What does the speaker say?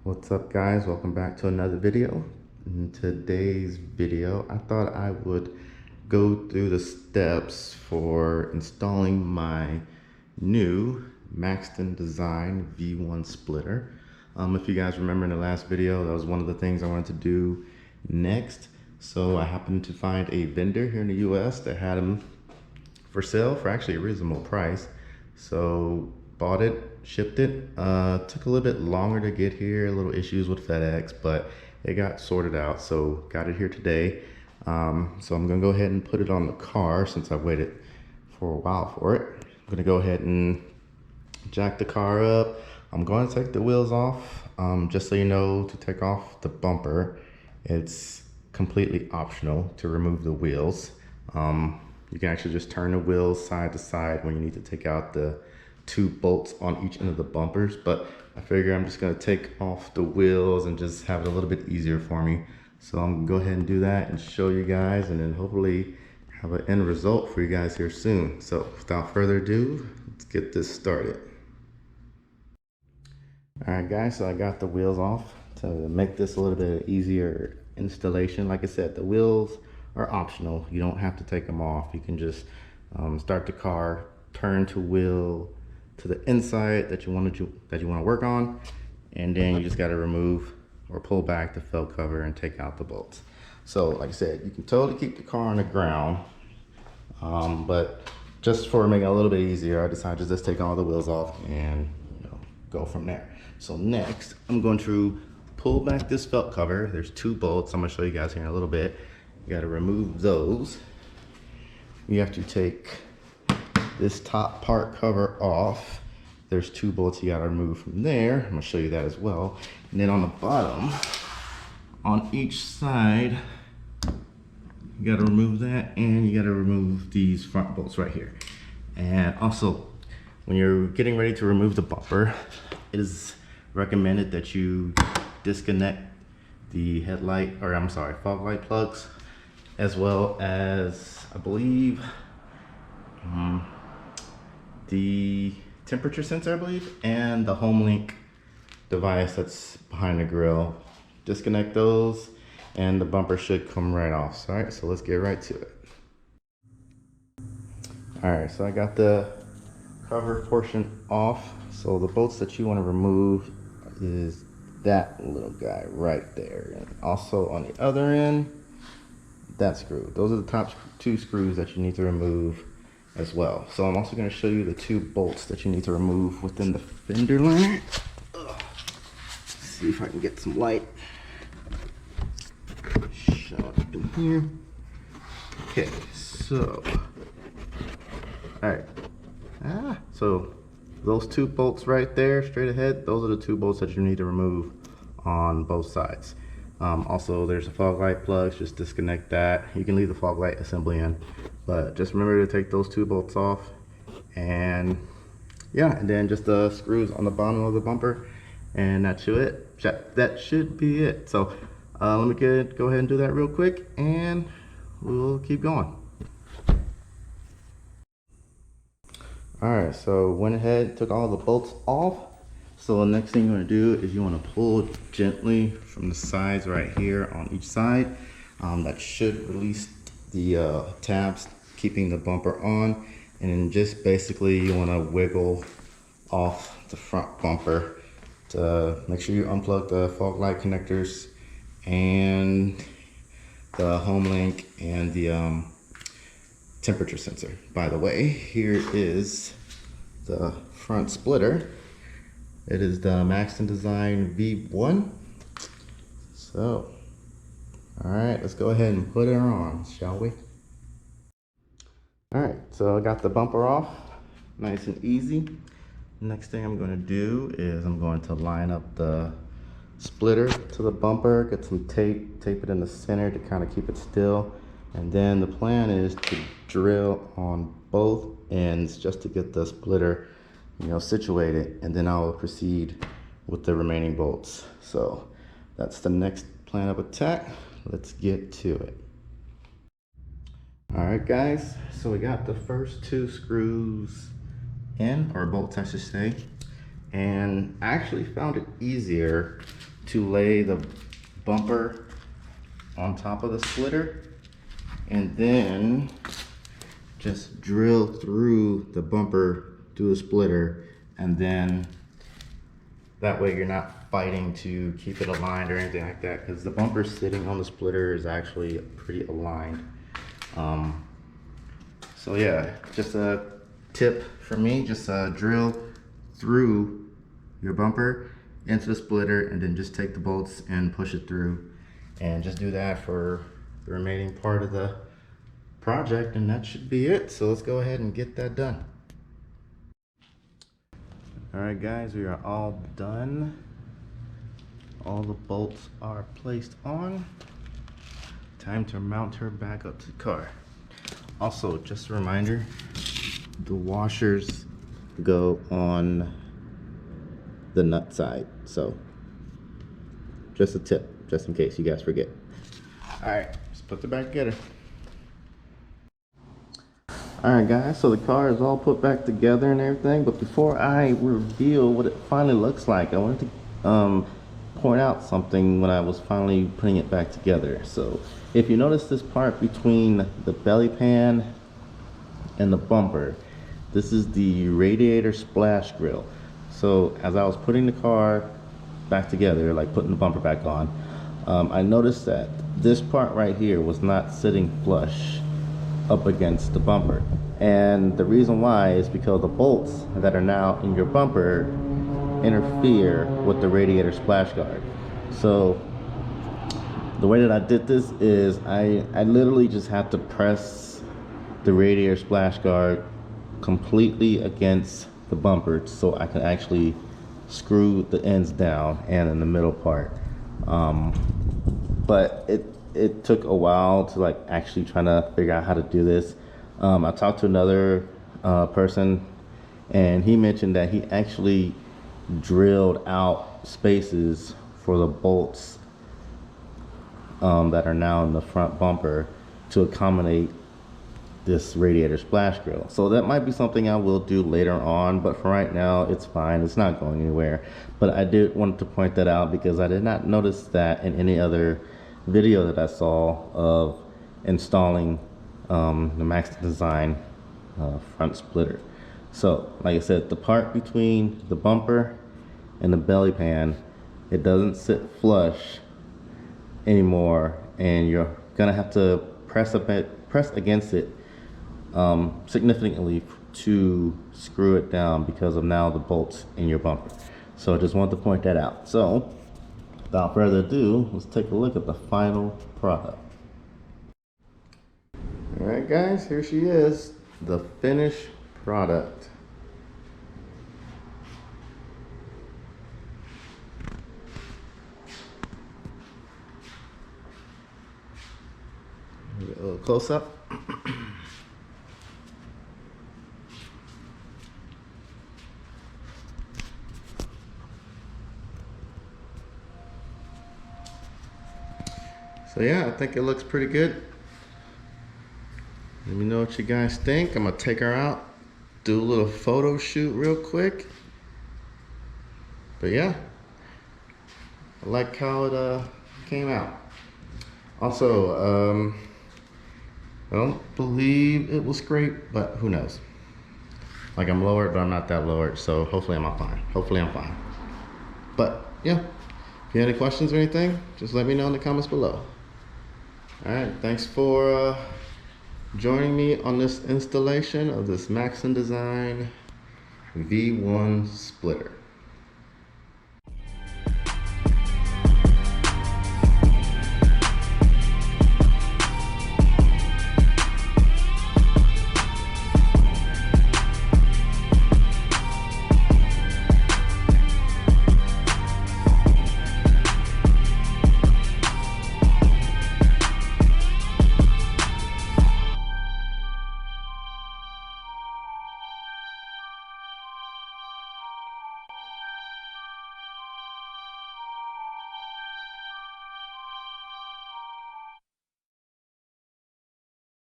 What's up, guys? Welcome back to another video. In today's video, I thought I would go through the steps for installing my new Maxton design V1 splitter. If you guys remember in the last video, that was one of the things I wanted to do next. So I happened to find a vendor here in the US that had them for sale for actually a reasonable price. So bought it, shipped it. Took a little bit longer to get here, a little issues with FedEx, but it got sorted out. So got it here today. So I'm gonna go ahead and put it on the car since I waited for a while for it. I'm gonna go ahead and jack the car up. I'm going to take the wheels off. Just so you know, to take off the bumper, it's completely optional to remove the wheels. You can actually just turn the wheels side to side when you need to take out the two bolts on each end of the bumpers, but I figure I'm just gonna take off the wheels and just have it a little bit easier for me. So I'm gonna go ahead and do that and show you guys, and then hopefully have an end result for you guys here soon. So without further ado, let's get this started. All right, guys, so I got the wheels off to make this a little bit easier installation. Like I said, the wheels are optional. You don't have to take them off. You can just start the car, turn to wheel to the inside that you want to work on, and then you just got to remove or pull back the felt cover and take out the bolts. So like I said, you can totally keep the car on the ground, but just for making it a little bit easier, I decided to just take all the wheels off and go from there. So next, I'm going to pull back this felt cover. There's two bolts. I'm going to show you guys here in a little bit. You got to remove those. You have to take this top part cover off. There's two bolts you got to remove from there. I'm going to show you that as well. And then on the bottom, on each side, you got to remove that, and you got to remove these front bolts right here. And also, when you're getting ready to remove the bumper, it is recommended that you disconnect the fog light plugs, as well as, I believe, the temperature sensor, I believe, and the home link device that's behind the grill. Disconnect those and the bumper should come right off. So, all right, so let's get right to it. All right, so I got the cover portion off. So the bolts that you want to remove is that little guy right there, and also on the other end, that screw. Those are the top two screws that you need to remove as well. So I'm also going to show you the two bolts that you need to remove within the fender liner. See if I can get some light. Show it in here. Okay, so all right. So those two bolts right there, straight ahead, those are the two bolts that you need to remove on both sides. Also, there's a fog light plugs, just disconnect that. You can leave the fog light assembly in, but just remember to take those two bolts off. And yeah, and then just the screws on the bottom of the bumper, and that should be it. So let me go ahead and do that real quick, and we'll keep going. All right, so went ahead, took all the bolts off. So the next thing you want to do is you want to pull gently from the sides right here on each side. That should release the tabs, keeping the bumper on. And then just basically you want to wiggle off the front bumper to make sure you unplug the fog light connectors and the home link and the temperature sensor. By the way, here is the front splitter. It is the Maxton Design V1. So, all right, let's go ahead and put her on, shall we? All right, so I got the bumper off, nice and easy. Next thing I'm gonna do is I'm going to line up the splitter to the bumper, get some tape it in the center to kind of keep it still. And then the plan is to drill on both ends just to get the splitter, situated, and then I'll proceed with the remaining bolts. So that's the next plan of attack. Let's get to it. All right, guys, so we got the first two screws in, or bolts I should say, and I actually found it easier to lay the bumper on top of the splitter and then just drill through the bumper through the splitter, and then that way you're not fighting to keep it aligned or anything like that, because the bumper sitting on the splitter is actually pretty aligned. So yeah, just a tip for me, just drill through your bumper into the splitter and then just take the bolts and push it through, and just do that for the remaining part of the project, and that should be it. So let's go ahead and get that done. All right guys, we are all done. All the bolts are placed on. Time to mount her back up to the car. Also, just a reminder, the washers go on the nut side, so just a tip, just in case you guys forget. All right, let's put it back together. Alright guys, so the car is all put back together and everything, but before I reveal what it finally looks like, I wanted to point out something when I was finally putting it back together. So if you notice this part between the belly pan and the bumper, this is the radiator splash grille. So as I was putting the car back together, like putting the bumper back on, I noticed that this part right here was not sitting flush up against the bumper, and the reason why is because the bolts that are now in your bumper interfere with the radiator splash guard. So the way that I did this is I literally just have to press the radiator splash guard completely against the bumper so I can actually screw the ends down and in the middle part. But it took a while to like actually trying to figure out how to do this. I talked to another person, and he mentioned that he actually drilled out spaces for the bolts that are now in the front bumper to accommodate this radiator splash grille. So that might be something I will do later on, but for right now it's fine, it's not going anywhere. But I did want to point that out because I did not notice that in any other video that I saw of installing the Maxton design front splitter. So like I said, the part between the bumper and the belly pan, it doesn't sit flush anymore, and you're gonna have to press against it significantly to screw it down because of now the bolts in your bumper. So I just wanted to point that out. So without further ado, let's take a look at the final product. All right guys, here she is, the finished product. Get a little close up. So yeah, I think it looks pretty good. Let me know what you guys think. I'm gonna take her out, do a little photo shoot real quick. But yeah, I like how it came out. Also, I don't believe it will scrape, but who knows? Like, I'm lowered, but I'm not that lowered, so hopefully I'm fine. Hopefully I'm fine. But yeah, if you have any questions or anything, just let me know in the comments below. All right, thanks for joining me on this installation of this Maxton Design V1 splitter.